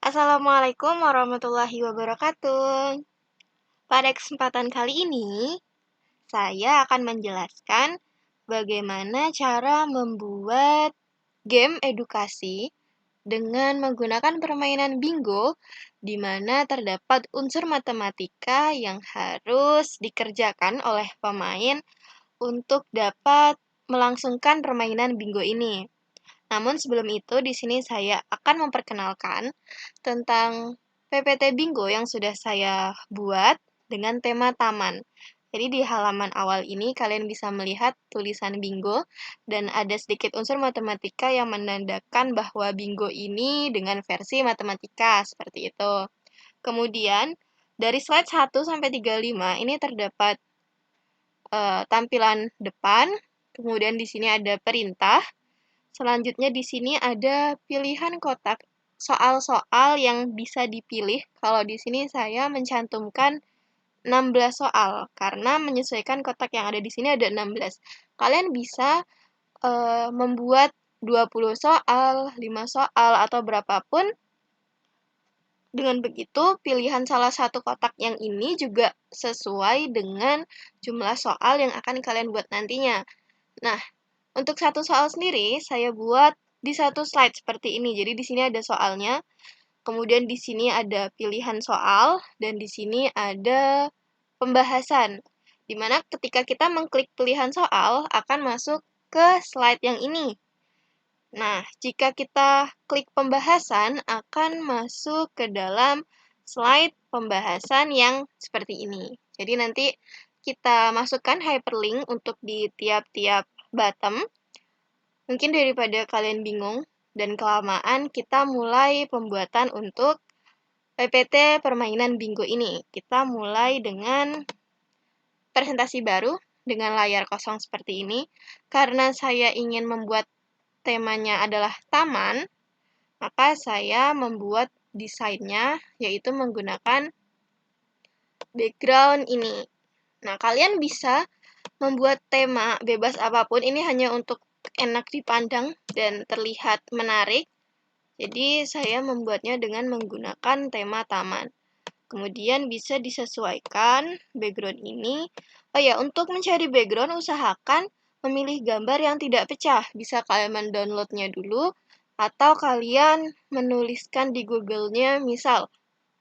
Assalamualaikum warahmatullahi wabarakatuh. Pada kesempatan kali ini, saya akan menjelaskan bagaimana cara membuat game edukasi dengan menggunakan permainan bingo, di mana terdapat unsur matematika yang harus dikerjakan oleh pemain untuk dapat melangsungkan permainan bingo ini. Namun sebelum itu, di sini saya akan memperkenalkan tentang PPT Bingo yang sudah saya buat dengan tema taman. Jadi di halaman awal ini kalian bisa melihat tulisan bingo dan ada sedikit unsur matematika yang menandakan bahwa bingo ini dengan versi matematika seperti itu. Kemudian dari slide 1 sampai 35 ini terdapat tampilan depan, kemudian di sini ada perintah. Selanjutnya di sini ada pilihan kotak soal-soal yang bisa dipilih. Kalau di sini saya mencantumkan 16 soal karena menyesuaikan kotak yang ada di sini ada 16. Kalian bisa membuat 20 soal, 5 soal atau berapapun. Dengan begitu, pilihan salah satu kotak yang ini juga sesuai dengan jumlah soal yang akan kalian buat nantinya. Nah, untuk satu soal sendiri, saya buat di satu slide seperti ini. Jadi di sini ada soalnya, kemudian di sini ada pilihan soal, dan di sini ada pembahasan. Dimana ketika kita mengklik pilihan soal, akan masuk ke slide yang ini. Nah, jika kita klik pembahasan, akan masuk ke dalam slide pembahasan yang seperti ini. Jadi nanti kita masukkan hyperlink untuk di tiap-tiap bottom. Mungkin daripada kalian bingung dan kelamaan, kita mulai pembuatan untuk PPT permainan bingo ini. Kita mulai dengan presentasi baru dengan layar kosong seperti ini. Karena saya ingin membuat temanya adalah taman, maka saya membuat desainnya yaitu menggunakan background ini. Nah, kalian bisa membuat tema bebas apapun, ini hanya untuk enak dipandang dan terlihat menarik. Jadi saya membuatnya dengan menggunakan tema taman. Kemudian bisa disesuaikan background ini. Oh ya, untuk mencari background usahakan memilih gambar yang tidak pecah. Bisa kalian mendownloadnya dulu atau kalian menuliskan di Google-nya misal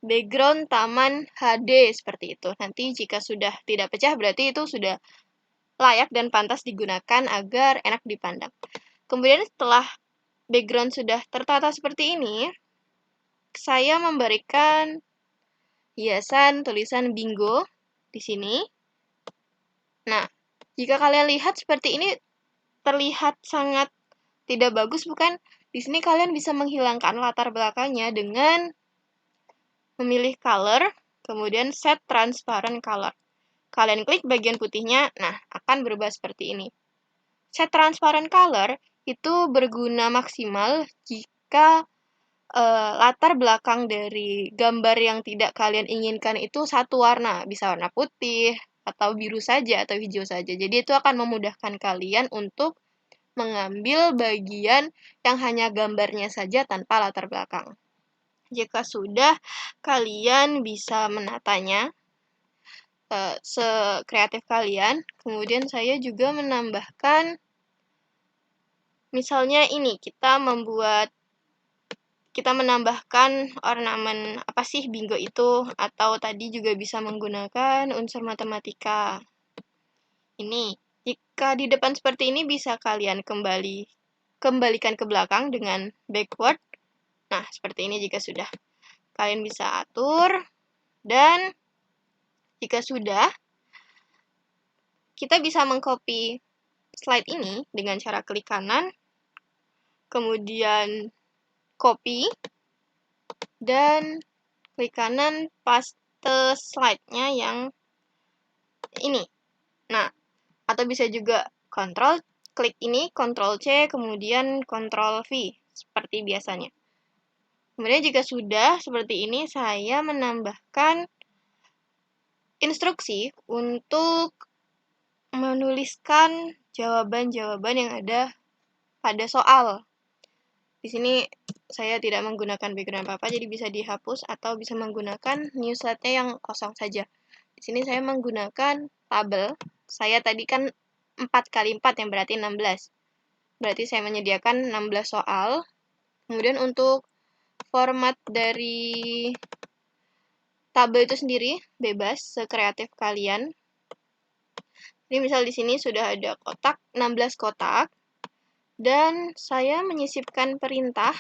background taman HD seperti itu. Nanti jika sudah tidak pecah berarti itu sudah layak dan pantas digunakan agar enak dipandang. Kemudian setelah background sudah tertata seperti ini, saya memberikan hiasan tulisan bingo di sini. Nah, jika kalian lihat seperti ini terlihat sangat tidak bagus, bukan? Di sini kalian bisa menghilangkan latar belakangnya dengan memilih color, kemudian set transparent color. Kalian klik bagian putihnya, nah akan berubah seperti ini. Set transparent color itu berguna maksimal jika latar belakang dari gambar yang tidak kalian inginkan itu satu warna, bisa warna putih, atau biru saja, atau hijau saja. Jadi itu akan memudahkan kalian untuk mengambil bagian yang hanya gambarnya saja tanpa latar belakang. Jika sudah, kalian bisa menatanya sekreatif kalian. Kemudian saya juga menambahkan, misalnya ini, kita menambahkan ornamen apa sih bingo itu, atau tadi juga bisa menggunakan unsur matematika. Ini, jika di depan seperti ini bisa kalian kembalikan ke belakang dengan backward. Nah, seperti ini jika sudah. Kalian bisa atur, dan jika sudah, kita bisa mengcopy slide ini dengan cara klik kanan, kemudian copy, dan klik kanan paste slide-nya yang ini. Nah, atau bisa juga klik ini, Ctrl C, kemudian Ctrl V, seperti biasanya. Kemudian jika sudah seperti ini, saya menambahkan instruksi untuk menuliskan jawaban-jawaban yang ada pada soal. Di sini saya tidak menggunakan background apa-apa, jadi bisa dihapus atau bisa menggunakan new slide-nya yang kosong saja. Di sini saya menggunakan tabel. Saya tadi kan 4 kali 4 yang berarti 16. Berarti saya menyediakan 16 soal. Kemudian untuk format dari tabel itu sendiri bebas, sekreatif kalian. Jadi misal di sini sudah ada kotak, 16 kotak. Dan saya menyisipkan perintah.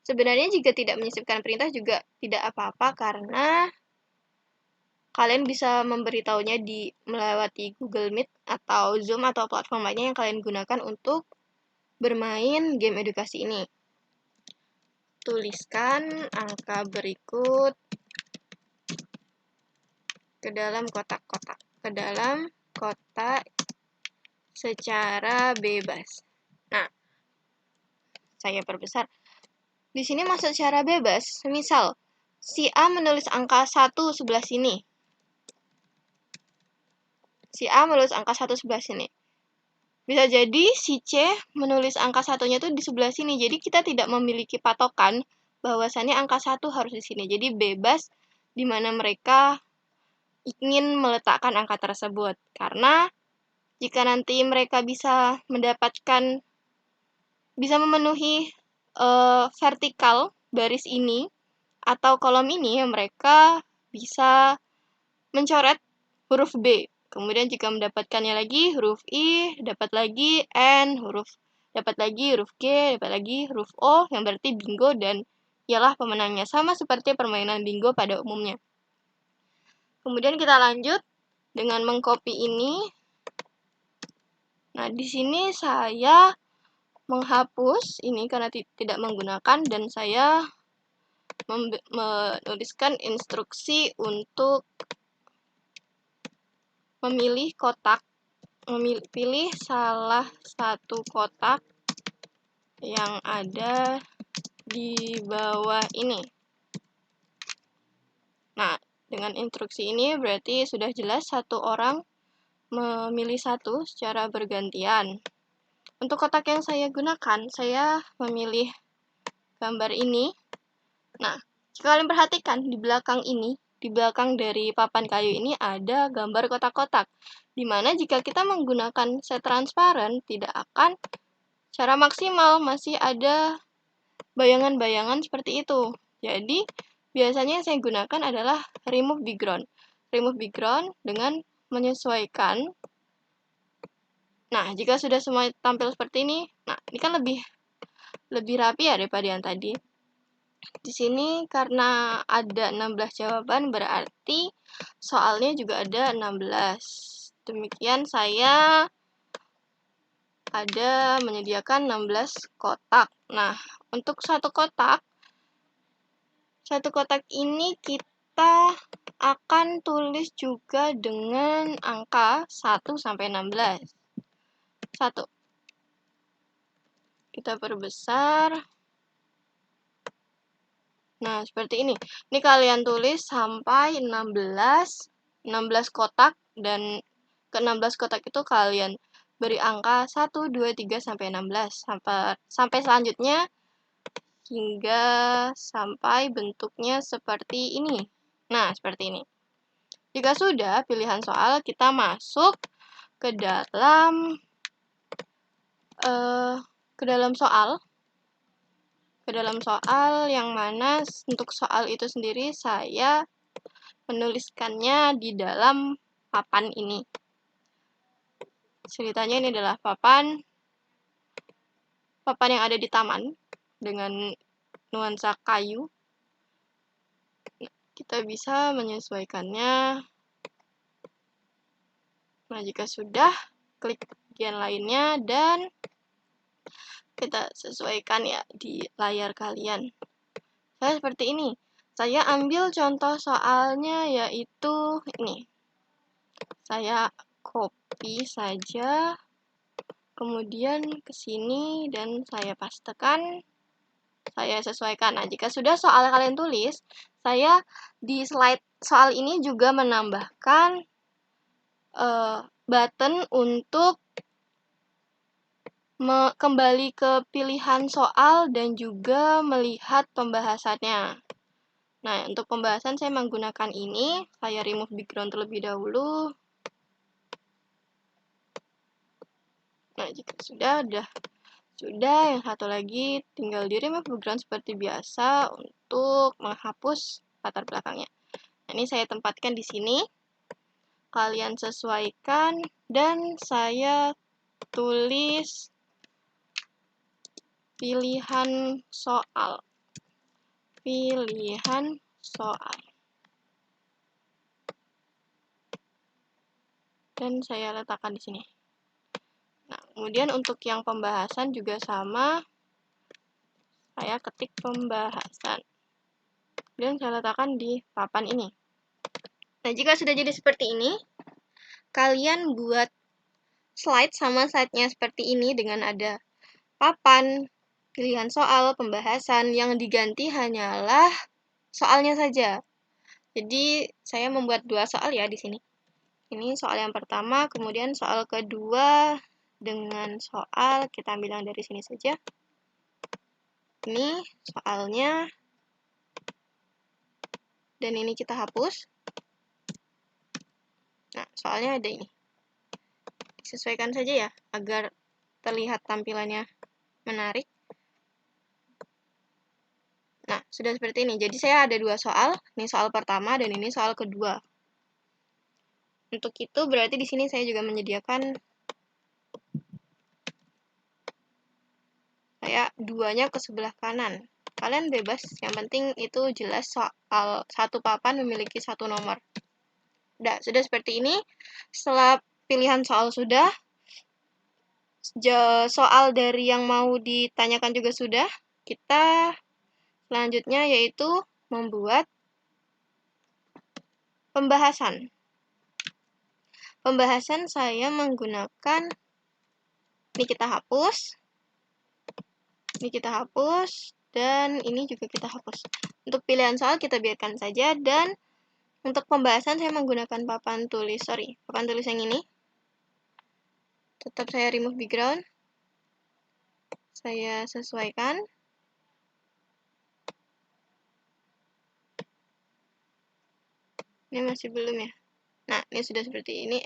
Sebenarnya jika tidak menyisipkan perintah juga tidak apa-apa karena kalian bisa memberitahunya melewati Google Meet atau Zoom atau platform lainnya yang kalian gunakan untuk bermain game edukasi ini. Tuliskan angka berikut ke dalam kotak-kotak, ke dalam kotak secara bebas. Nah, saya perbesar. Di sini masuk secara bebas. Misal, si A menulis angka 1 sebelah sini. Si A menulis angka 1 sebelah sini. Bisa jadi si C menulis angka 1-nya tuh di sebelah sini. Jadi kita tidak memiliki patokan bahwasannya angka 1 harus di sini. Jadi bebas di mana mereka ingin meletakkan angka tersebut. Karena jika nanti mereka bisa memenuhi vertikal baris ini atau kolom ini, mereka bisa mencoret huruf B. Kemudian jika mendapatkannya lagi huruf I, dapat lagi N, dapat lagi huruf G, dapat lagi huruf O, yang berarti bingo dan ialah pemenangnya. Sama seperti permainan bingo pada umumnya. Kemudian kita lanjut dengan mengcopy ini. Nah, di sini saya menghapus ini karena tidak menggunakan dan saya menuliskan instruksi untuk pilih salah satu kotak yang ada di bawah ini. Nah, dengan instruksi ini berarti sudah jelas satu orang memilih satu secara bergantian. Untuk kotak yang saya gunakan, saya memilih gambar ini. Nah, jika kalian perhatikan di belakang ini, di belakang dari papan kayu ini ada gambar kotak-kotak. Dimana jika kita menggunakan set transparan, tidak akan secara maksimal, masih ada bayangan-bayangan seperti itu. Jadi, biasanya yang saya gunakan adalah remove background. Remove background dengan menyesuaikan. Nah, jika sudah semua tampil seperti ini, nah ini kan lebih rapi ya daripada yang tadi. Di sini karena ada 16 jawaban berarti soalnya juga ada 16. Demikian saya ada menyediakan 16 kotak. Nah, untuk satu kotak ini kita akan tulis juga dengan angka 1 sampai 16. 1. Kita perbesar. Nah, seperti ini. Ini kalian tulis sampai 16 kotak dan ke 16 kotak itu kalian beri angka 1, 2, 3 sampai 16 sampai selanjutnya hingga sampai bentuknya seperti ini. Nah, seperti ini. Jika sudah pilihan soal, kita masuk ke dalam soal yang mana untuk soal itu sendiri saya menuliskannya di dalam papan ini. Ceritanya ini adalah papan yang ada di taman dengan nuansa kayu. Kita bisa menyesuaikannya. Nah, jika sudah, klik bagian lainnya dan kita sesuaikan ya di layar kalian. Saya seperti ini. Saya ambil contoh soalnya yaitu ini. Saya copy saja, kemudian ke sini dan saya pastekan, saya sesuaikan. Nah, jika sudah soal kalian tulis, saya di slide soal ini juga menambahkan button untuk kembali ke pilihan soal dan juga melihat pembahasannya. Nah, untuk pembahasan saya menggunakan ini. Saya remove background terlebih dahulu. Nah, jika sudah, yang satu lagi tinggal di remove background seperti biasa untuk menghapus latar belakangnya. Nah, ini saya tempatkan di sini. Kalian sesuaikan dan saya tulis pilihan soal. Dan saya letakkan di sini. Nah, kemudian untuk yang pembahasan juga sama. Saya ketik pembahasan. Dan saya letakkan di papan ini. Nah, jika sudah jadi seperti ini, kalian buat slide sama slide-nya seperti ini dengan ada papan, pilihan soal, pembahasan. Yang diganti hanyalah soalnya saja. Jadi, saya membuat 2 soal ya di sini. Ini soal yang pertama, kemudian soal kedua dengan soal, kita ambil yang dari sini saja. Ini soalnya, dan ini kita hapus. Nah, soalnya ada ini. Sesuaikan saja ya, agar terlihat tampilannya menarik. Nah, sudah seperti ini. Jadi saya ada 2 soal. Ini soal pertama dan ini soal kedua. Untuk itu berarti di sini saya juga menyediakan kayak duanya ke sebelah kanan. Kalian bebas, yang penting itu jelas soal satu papan memiliki satu nomor. Sudah seperti ini. Setelah pilihan soal sudah, soal dari yang mau ditanyakan juga sudah, kita selanjutnya yaitu membuat pembahasan. Pembahasan saya menggunakan, ini kita hapus, dan ini juga kita hapus. Untuk pilihan soal kita biarkan saja, dan untuk pembahasan saya menggunakan papan tulis yang ini. Tetap saya remove background. Saya sesuaikan. Ini masih belum ya. Nah, ini sudah seperti ini.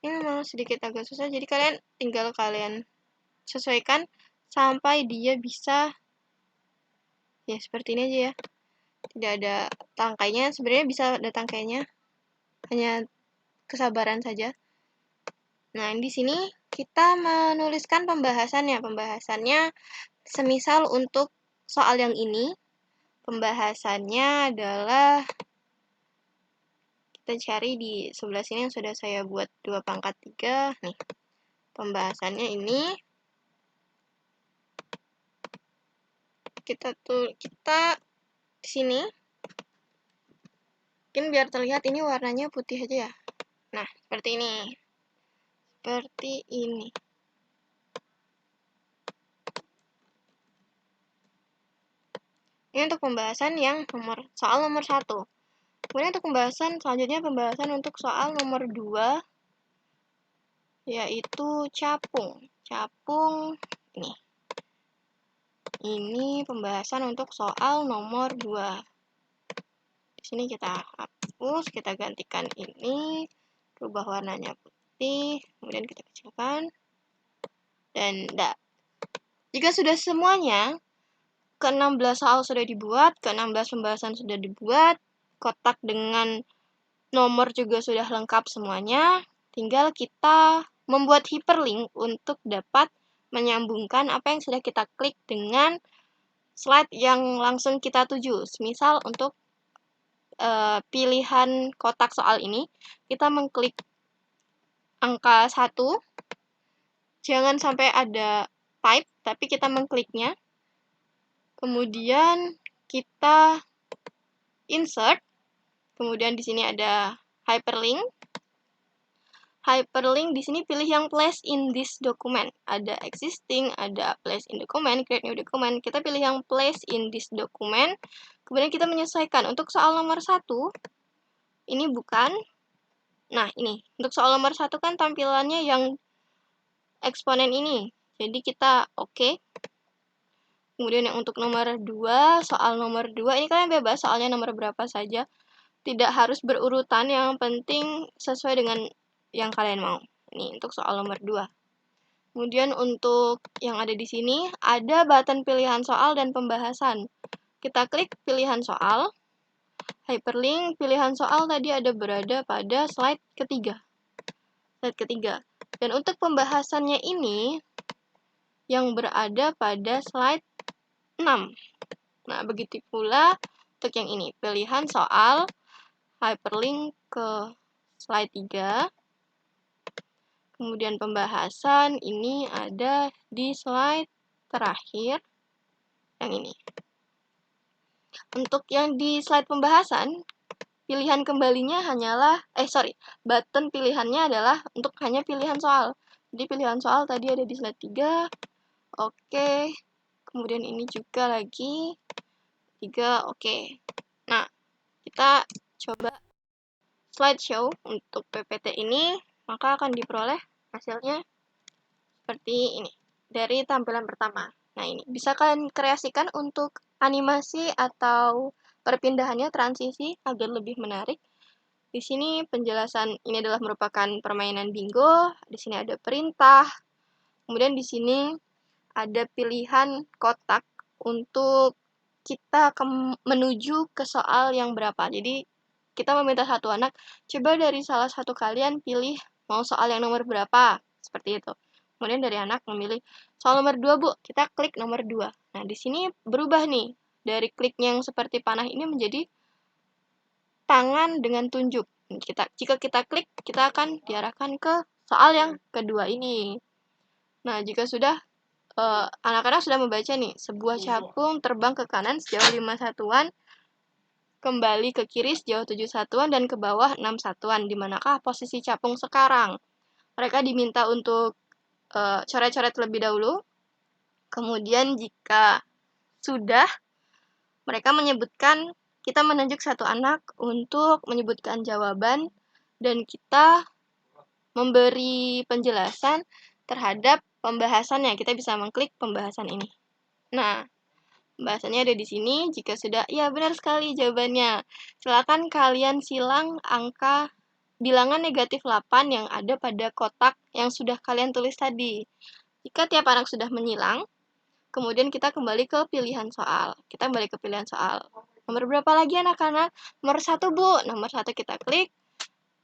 Ini memang sedikit agak susah, jadi kalian sesuaikan sampai dia bisa ya seperti ini aja ya. Tidak ada tangkainya, sebenarnya bisa ada tangkainya. Hanya kesabaran saja. Nah, di sini kita menuliskan pembahasannya. Pembahasannya semisal untuk soal yang ini, pembahasannya adalah kita cari di sebelah sini yang sudah saya buat 2⁻3. Nih, pembahasannya ini kita di sini. Mungkin biar terlihat ini warnanya putih aja ya. Nah, seperti ini. Ini untuk pembahasan yang soal nomor 1. Kemudian untuk pembahasan selanjutnya, pembahasan untuk soal nomor 2, yaitu capung. Capung ini. Ini pembahasan untuk soal nomor 2. Di sini kita hapus, kita gantikan ini, rubah warnanya putih, kemudian kita kecilkan, dan jika sudah semuanya, ke-16 soal sudah dibuat, ke-16 pembahasan sudah dibuat, kotak dengan nomor juga sudah lengkap semuanya, tinggal kita membuat hyperlink untuk dapat menyambungkan apa yang sudah kita klik dengan slide yang langsung kita tuju. Misal untuk pilihan kotak soal ini, kita mengklik angka 1, jangan sampai ada type, tapi kita mengkliknya. Kemudian kita insert, kemudian di sini ada hyperlink. Hyperlink di sini pilih yang place in this document. Ada existing, ada place in document, create new document. Kita pilih yang place in this document. Kemudian kita menyesuaikan. Untuk soal nomor 1, ini bukan. Nah, ini. Untuk soal nomor 1 kan tampilannya yang eksponen ini. Jadi kita oke. Kemudian yang untuk nomor 2, soal nomor 2, ini kalian bebas soalnya nomor berapa saja. Tidak harus berurutan, yang penting sesuai dengan yang kalian mau. Ini untuk soal nomor 2. Kemudian untuk yang ada di sini, ada button pilihan soal dan pembahasan. Kita klik pilihan soal, hyperlink pilihan soal tadi ada berada pada slide ketiga. Dan untuk pembahasannya ini, yang berada pada slide 6. Nah, begitu pula untuk yang ini, pilihan soal, hyperlink ke slide 3. Kemudian pembahasan ini ada di slide terakhir, yang ini. Untuk yang di slide pembahasan, pilihan kembalinya hanyalah, button pilihannya adalah untuk hanya pilihan soal. Jadi pilihan soal tadi ada di slide 3, oke. Kemudian ini juga lagi, 3, oke. Nah, kita coba slideshow untuk PPT ini, maka akan diperoleh hasilnya seperti ini, dari tampilan pertama. Nah, ini bisa kalian kreasikan untuk animasi atau perpindahannya transisi agar lebih menarik. Di sini penjelasan ini adalah merupakan permainan bingo, di sini ada perintah, kemudian di sini ada pilihan kotak untuk kita menuju ke soal yang berapa. Jadi, kita meminta satu anak, coba dari salah satu kalian pilih mau soal yang nomor berapa, seperti itu. Kemudian dari anak memilih soal nomor 2, Bu. Kita klik nomor 2. Nah, di sini berubah nih. Dari klik yang seperti panah ini menjadi tangan dengan tunjuk. Jika kita klik, kita akan diarahkan ke soal yang kedua ini. Nah, jika sudah, anak-anak sudah membaca nih, sebuah capung terbang ke kanan sejauh 5 satuan, kembali ke kiri sejauh 7 satuan, dan ke bawah 6 satuan. Di manakah posisi capung sekarang? Mereka diminta untuk coret-coret terlebih dahulu. Kemudian jika sudah, mereka menyebutkan, kita menunjuk satu anak untuk menyebutkan jawaban, dan kita memberi penjelasan terhadap pembahasannya. Kita bisa mengklik pembahasan ini. Nah, pembahasannya ada di sini. Jika sudah, ya benar sekali jawabannya. Silakan kalian silang angka bilangan negatif 8 yang ada pada kotak yang sudah kalian tulis tadi. Jika tiap anak sudah menyilang, kemudian kita kembali ke pilihan soal. Kita kembali ke pilihan soal. Nomor berapa lagi anak-anak? Nomor 1, Bu. Nomor 1 kita klik.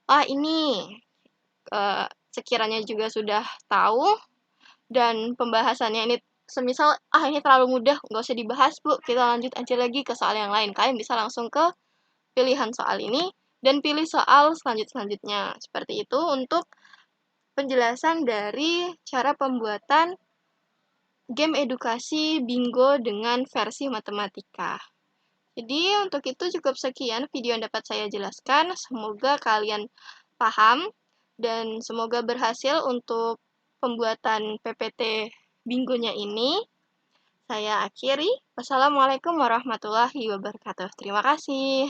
Ini. Sekiranya juga sudah tahu. Dan pembahasannya ini, semisal, ini terlalu mudah, nggak usah dibahas, Bu. Kita lanjut aja lagi ke soal yang lain. Kalian bisa langsung ke pilihan soal ini, dan pilih soal selanjutnya. Seperti itu untuk penjelasan dari cara pembuatan game edukasi bingo dengan versi matematika. Jadi, untuk itu cukup sekian video yang dapat saya jelaskan. Semoga kalian paham dan semoga berhasil untuk pembuatan PPT bingonya ini. Saya akhiri. Wassalamualaikum warahmatullahi wabarakatuh. Terima kasih.